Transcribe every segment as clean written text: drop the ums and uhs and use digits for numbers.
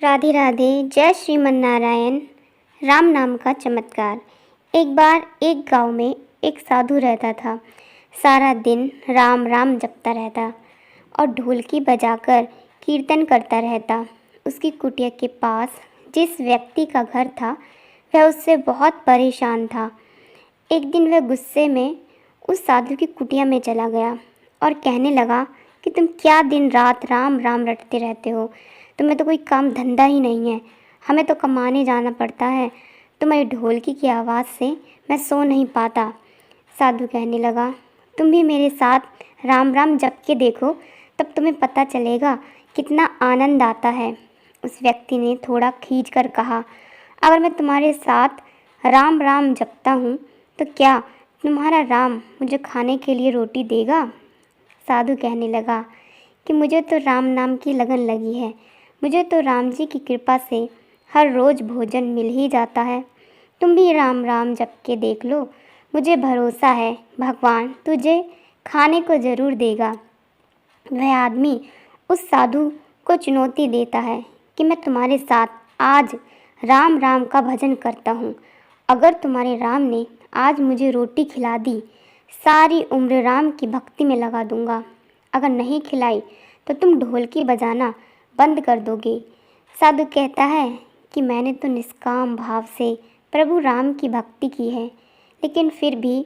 राधे राधे। जय श्रीमन नारायण। राम नाम का चमत्कार। एक बार एक गांव में एक साधु रहता था। सारा दिन राम राम जपता रहता और ढोलकी बजाकर कीर्तन करता रहता। उसकी कुटिया के पास जिस व्यक्ति का घर था वह उससे बहुत परेशान था। एक दिन वह गुस्से में उस साधु की कुटिया में चला गया और कहने लगा कि तुम क्या दिन रात राम राम रटते रहते हो। तुम्हें तो कोई काम धंधा ही नहीं है। हमें तो कमाने जाना पड़ता है। तुम्हारी ढोलकी की आवाज़ से मैं सो नहीं पाता। साधु कहने लगा, तुम भी मेरे साथ राम राम जप के देखो, तब तुम्हें पता चलेगा कितना आनंद आता है। उस व्यक्ति ने थोड़ा खींच कर कहा, अगर मैं तुम्हारे साथ राम राम जपता हूँ तो क्या तुम्हारा राम मुझे खाने के लिए रोटी देगा? साधु कहने लगा कि मुझे तो राम नाम की लगन लगी है। मुझे तो राम जी की कृपा से हर रोज़ भोजन मिल ही जाता है। तुम भी राम राम जप के देख लो। मुझे भरोसा है भगवान तुझे खाने को ज़रूर देगा। वह आदमी उस साधु को चुनौती देता है कि मैं तुम्हारे साथ आज राम राम का भजन करता हूँ। अगर तुम्हारे राम ने आज मुझे रोटी खिला दी, सारी उम्र राम की भक्ति में लगा दूंगा। अगर नहीं खिलाई तो तुम ढोलकी बजाना बंद कर दोगे। साधु कहता है कि मैंने तो निष्काम भाव से प्रभु राम की भक्ति की है, लेकिन फिर भी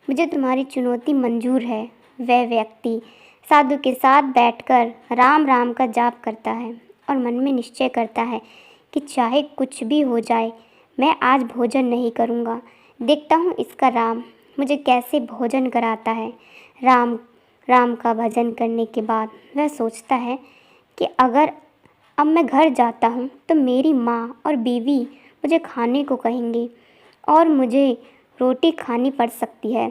मुझे तुम्हारी चुनौती मंजूर है। वह व्यक्ति साधु के साथ बैठकर राम राम का जाप करता है और मन में निश्चय करता है कि चाहे कुछ भी हो जाए मैं आज भोजन नहीं करूँगा। देखता हूँ इसका राम मुझे कैसे भोजन कराता है। राम राम का भजन करने के बाद वह सोचता है कि अगर अब मैं घर जाता हूँ तो मेरी माँ और बीवी मुझे खाने को कहेंगे और मुझे रोटी खानी पड़ सकती है।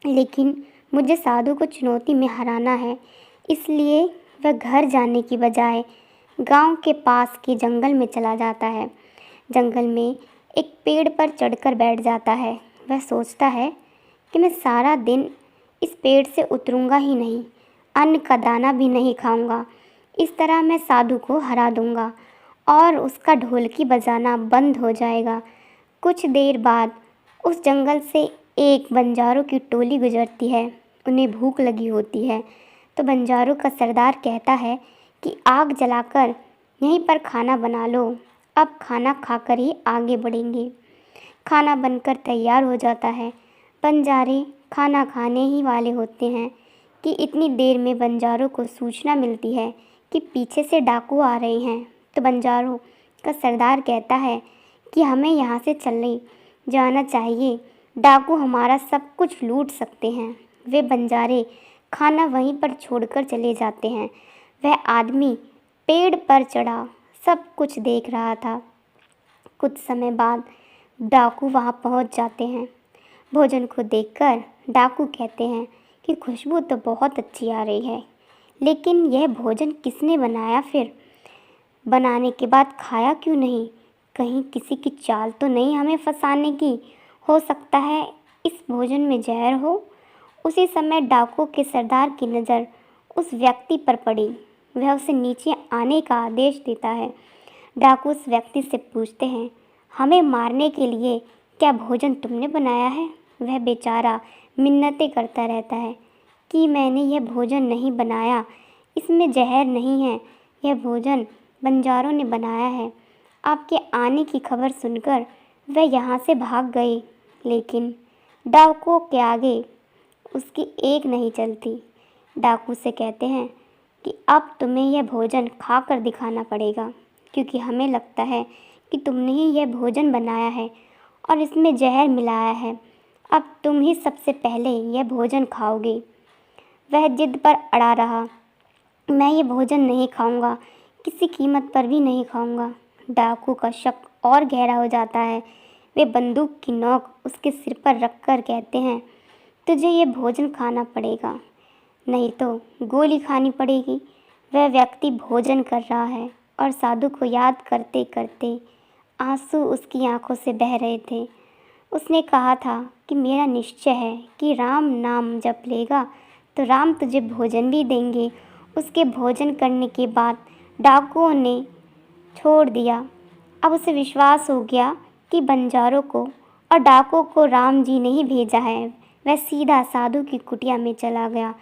लेकिन मुझे साधु को चुनौती में हराना है, इसलिए वह घर जाने की बजाय गांव के पास के जंगल में चला जाता है। जंगल में एक पेड़ पर चढ़कर बैठ जाता है। वह सोचता है कि मैं सारा दिन इस पेड़ से उतरूँगा ही नहीं, अन्न का दाना भी नहीं खाऊंगा। इस तरह मैं साधु को हरा दूंगा और उसका ढोलकी बजाना बंद हो जाएगा। कुछ देर बाद उस जंगल से एक बंजारों की टोली गुजरती है। उन्हें भूख लगी होती है तो बंजारों का सरदार कहता है कि आग जलाकर यहीं पर खाना बना लो, अब खाना खाकर ही आगे बढ़ेंगे। खाना बनकर तैयार हो जाता है। बंजारे खाना खाने ही वाले होते हैं कि इतनी देर में बंजारों को सूचना मिलती है कि पीछे से डाकू आ रहे हैं। तो बंजारों का सरदार कहता है कि हमें यहाँ से चले जाना चाहिए, डाकू हमारा सब कुछ लूट सकते हैं। वे बंजारे खाना वहीं पर छोड़कर चले जाते हैं। वह आदमी पेड़ पर चढ़ा सब कुछ देख रहा था। कुछ समय बाद डाकू वहाँ पहुँच जाते हैं। भोजन को देखकर डाकू कहते हैं कि खुशबू तो बहुत अच्छी आ रही है, लेकिन यह भोजन किसने बनाया? फिर बनाने के बाद खाया क्यों नहीं? कहीं किसी की चाल तो नहीं हमें फंसाने की? हो सकता है इस भोजन में जहर हो। उसी समय डाकू के सरदार की नज़र उस व्यक्ति पर पड़ी। वह उसे नीचे आने का आदेश देता है। डाकू उस व्यक्ति से पूछते हैं, हमें मारने के लिए क्या भोजन तुमने बनाया है? वह बेचारा मिन्नतें करता रहता है कि मैंने यह भोजन नहीं बनाया, इसमें जहर नहीं है, यह भोजन बंजारों ने बनाया है। आपके आने की खबर सुनकर वह यहाँ से भाग गए, लेकिन डाकुओं के आगे उसकी एक नहीं चलती। डाकू से कहते हैं कि अब तुम्हें यह भोजन खाकर दिखाना पड़ेगा, क्योंकि हमें लगता है कि तुमने ही यह भोजन बनाया है और इसमें जहर मिलाया है। अब तुम ही सबसे पहले यह भोजन खाओगे। वह जिद पर अड़ा रहा, मैं ये भोजन नहीं खाऊंगा, किसी कीमत पर भी नहीं खाऊंगा। डाकू का शक और गहरा हो जाता है। वे बंदूक की नोक उसके सिर पर रखकर कहते हैं, तुझे ये भोजन खाना पड़ेगा, नहीं तो गोली खानी पड़ेगी। वह व्यक्ति भोजन कर रहा है और साधु को याद करते करते आंसू उसकी आंखों से बह रहे थे। उसने कहा था कि मेरा निश्चय है कि राम नाम जप लेगा तो राम तुझे भोजन भी देंगे। उसके भोजन करने के बाद डाकुओं ने छोड़ दिया। अब उसे विश्वास हो गया कि बंजारों को और डाकों को राम जी ने ही भेजा है। वह सीधा साधु की कुटिया में चला गया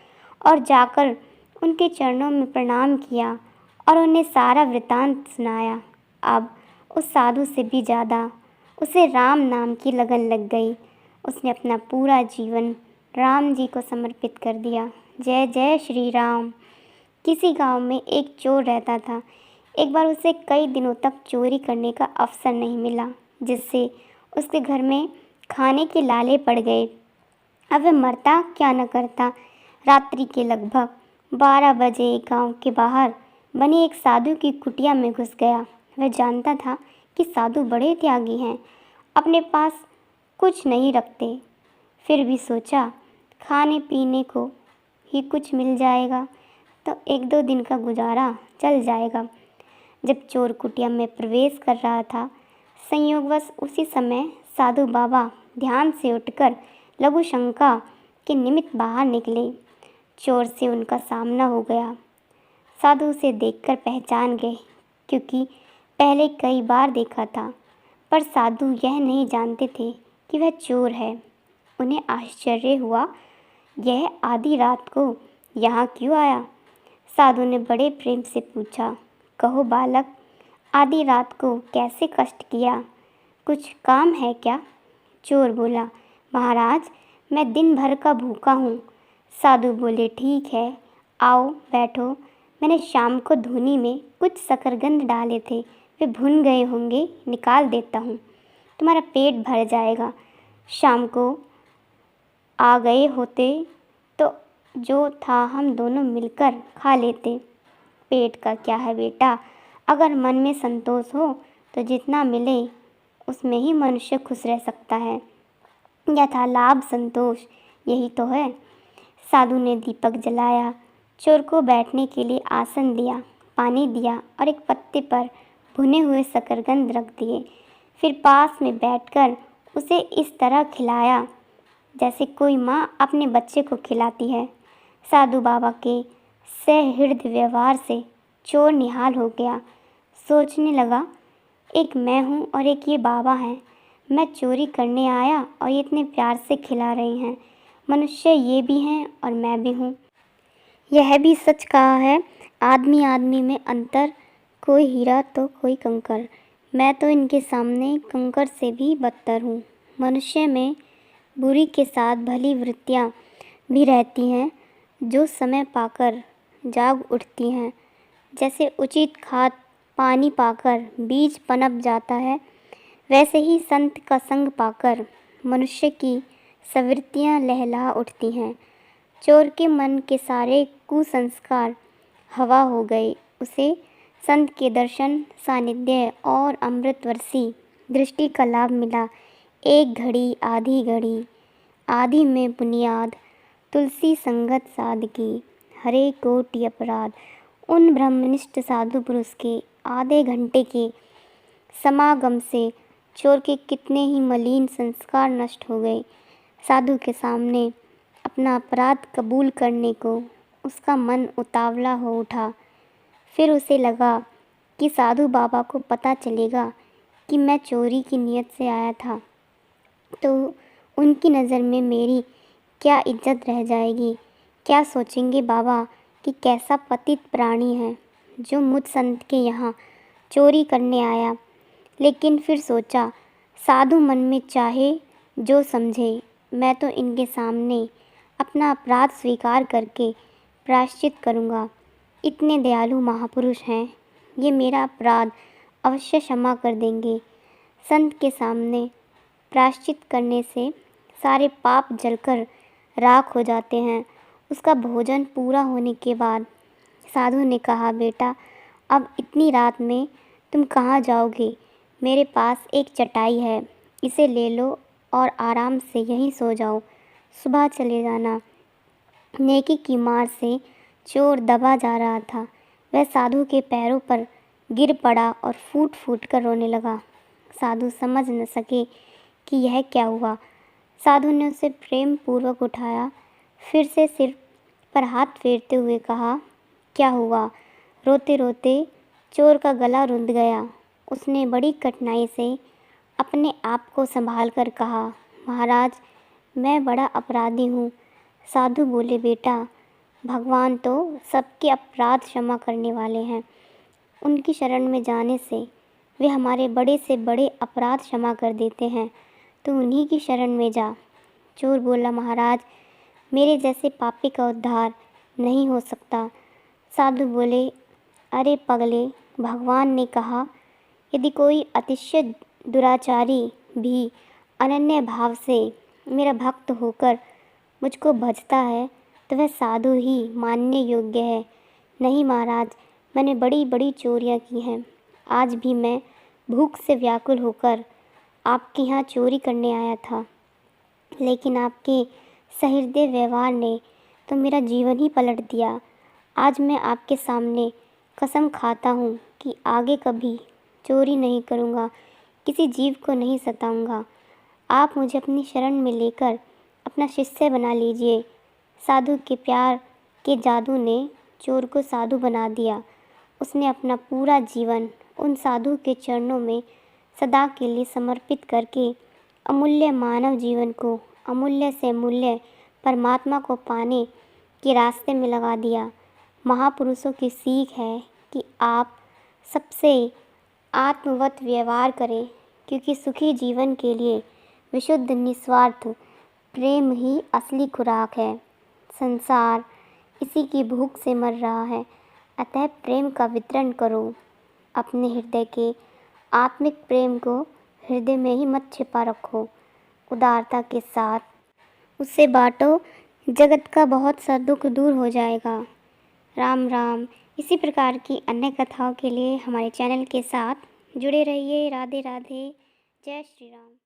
और जाकर उनके चरणों में प्रणाम किया और उन्हें सारा वृतांत सुनाया। अब उस साधु से भी ज़्यादा उसे राम नाम की लगन लग गई। उसने अपना पूरा जीवन राम जी को समर्पित कर दिया। जय जय श्री राम। किसी गांव में एक चोर रहता था। एक बार उसे कई दिनों तक चोरी करने का अवसर नहीं मिला, जिससे उसके घर में खाने के लाले पड़ गए। अब वह मरता क्या न करता। रात्रि के लगभग 12 बजे गांव के बाहर बनी एक साधु की कुटिया में घुस गया। वह जानता था कि साधु बड़े त्यागी हैं, अपने पास कुछ नहीं रखते। फिर भी सोचा खाने पीने को ही कुछ मिल जाएगा तो 1-2 दिन का गुजारा चल जाएगा। जब चोर कुटिया में प्रवेश कर रहा था, संयोगवश उसी समय साधु बाबा ध्यान से उठकर लघु शंका के निमित्त बाहर निकले। चोर से उनका सामना हो गया। साधु उसे देखकर पहचान गए, क्योंकि पहले कई बार देखा था, पर साधु यह नहीं जानते थे कि वह चोर है। उन्हें आश्चर्य हुआ, यह आधी रात को यहाँ क्यों आया? साधु ने बड़े प्रेम से पूछा, कहो बालक, आधी रात को कैसे कष्ट किया? कुछ काम है क्या? चोर बोला, महाराज, मैं दिन भर का भूखा हूँ। साधु बोले, ठीक है, आओ बैठो। मैंने शाम को धूनी में कुछ शकरकंद डाले थे, वे भुन गए होंगे, निकाल देता हूँ, तुम्हारा पेट भर जाएगा। शाम को आ गए होते तो जो था हम दोनों मिलकर खा लेते। पेट का क्या है बेटा, अगर मन में संतोष हो तो जितना मिले उसमें ही मनुष्य खुश रह सकता है। यथा लाभ संतोष, यही तो है। साधु ने दीपक जलाया, चोर को बैठने के लिए आसन दिया, पानी दिया और एक पत्ते पर भुने हुए शकरकंद रख दिए। फिर पास में बैठकर उसे इस तरह खिलाया जैसे कोई माँ अपने बच्चे को खिलाती है। साधु बाबा के सहृदय व्यवहार से चोर निहाल हो गया। सोचने लगा, एक मैं हूँ और एक ये बाबा हैं। मैं चोरी करने आया और ये इतने प्यार से खिला रहे हैं। मनुष्य ये भी हैं और मैं भी हूँ। यह भी सच कहा है, आदमी आदमी में अंतर, कोई हीरा तो कोई कंकर। मैं तो इनके सामने कंकर से भी बदतर हूँ। मनुष्य में बुरी के साथ भली वृत्तियाँ भी रहती हैं, जो समय पाकर जाग उठती हैं। जैसे उचित खाद पानी पाकर बीज पनप जाता है, वैसे ही संत का संग पाकर मनुष्य की प्रवृत्तियाँ लहला उठती हैं। चोर के मन के सारे कुसंस्कार हवा हो गए। उसे संत के दर्शन, सानिध्य और अमृतवर्षी दृष्टि का लाभ मिला। एक घड़ी आधी घड़ी, आधी में बुनियाद, तुलसी संगत सादगी, हरे कोटि अपराध। उन ब्रह्मनिष्ठ साधु पुरुष के आधे घंटे के समागम से चोर के कितने ही मलिन संस्कार नष्ट हो गए। साधु के सामने अपना अपराध कबूल करने को उसका मन उतावला हो उठा। फिर उसे लगा कि साधु बाबा को पता चलेगा कि मैं चोरी की नीयत से आया था, तो उनकी नज़र में मेरी क्या इज्जत रह जाएगी। क्या सोचेंगे बाबा कि कैसा पतित प्राणी है जो मुझ संत के यहाँ चोरी करने आया। लेकिन फिर सोचा, साधु मन में चाहे जो समझे, मैं तो इनके सामने अपना अपराध स्वीकार करके प्रायश्चित करूँगा। इतने दयालु महापुरुष हैं, ये मेरा अपराध अवश्य क्षमा कर देंगे। संत के सामने प्रायश्चित करने से सारे पाप जलकर राख हो जाते हैं। उसका भोजन पूरा होने के बाद साधु ने कहा, बेटा, अब इतनी रात में तुम कहाँ जाओगे? मेरे पास एक चटाई है, इसे ले लो और आराम से यहीं सो जाओ, सुबह चले जाना। नेकी की मार से चोर दबा जा रहा था। वह साधु के पैरों पर गिर पड़ा और फूट फूट कर रोने लगा। साधु समझ न सके कि यह क्या हुआ। साधु ने उसे प्रेम पूर्वक उठाया, फिर से सिर पर हाथ फेरते हुए कहा, क्या हुआ? रोते रोते चोर का गला रुंध गया। उसने बड़ी कठिनाई से अपने आप को संभाल कर कहा, महाराज, मैं बड़ा अपराधी हूँ। साधु बोले, बेटा, भगवान तो सबके अपराध क्षमा करने वाले हैं। उनकी शरण में जाने से वे हमारे बड़े से बड़े अपराध क्षमा कर देते हैं। तो उन्हीं की शरण में जा। चोर बोला, महाराज, मेरे जैसे पापी का उद्धार नहीं हो सकता। साधु बोले, अरे पगले, भगवान ने कहा, यदि कोई अतिशय दुराचारी भी अनन्य भाव से मेरा भक्त होकर मुझको भजता है तो वह साधु ही मानने योग्य है। नहीं महाराज, मैंने बड़ी बड़ी चोरियां की हैं। आज भी मैं भूख से व्याकुल होकर आपके यहाँ चोरी करने आया था, लेकिन आपके सहृदय व्यवहार ने तो मेरा जीवन ही पलट दिया। आज मैं आपके सामने कसम खाता हूँ कि आगे कभी चोरी नहीं करूँगा, किसी जीव को नहीं सताऊँगा। आप मुझे अपनी शरण में लेकर अपना शिष्य बना लीजिए। साधु के प्यार के जादू ने चोर को साधु बना दिया। उसने अपना पूरा जीवन उन साधु के चरणों में सदा के लिए समर्पित करके अमूल्य मानव जीवन को अमूल्य से मूल्य परमात्मा को पाने के रास्ते में लगा दिया। महापुरुषों की सीख है कि आप सबसे आत्मवत व्यवहार करें, क्योंकि सुखी जीवन के लिए विशुद्ध निस्वार्थ प्रेम ही असली खुराक है। संसार इसी की भूख से मर रहा है, अतः प्रेम का वितरण करो। अपने हृदय के आत्मिक प्रेम को हृदय में ही मत छिपा रखो, उदारता के साथ उसे बांटो। जगत का बहुत सा दुख दूर हो जाएगा। राम राम। इसी प्रकार की अन्य कथाओं के लिए हमारे चैनल के साथ जुड़े रहिए। राधे राधे। जय श्री राम।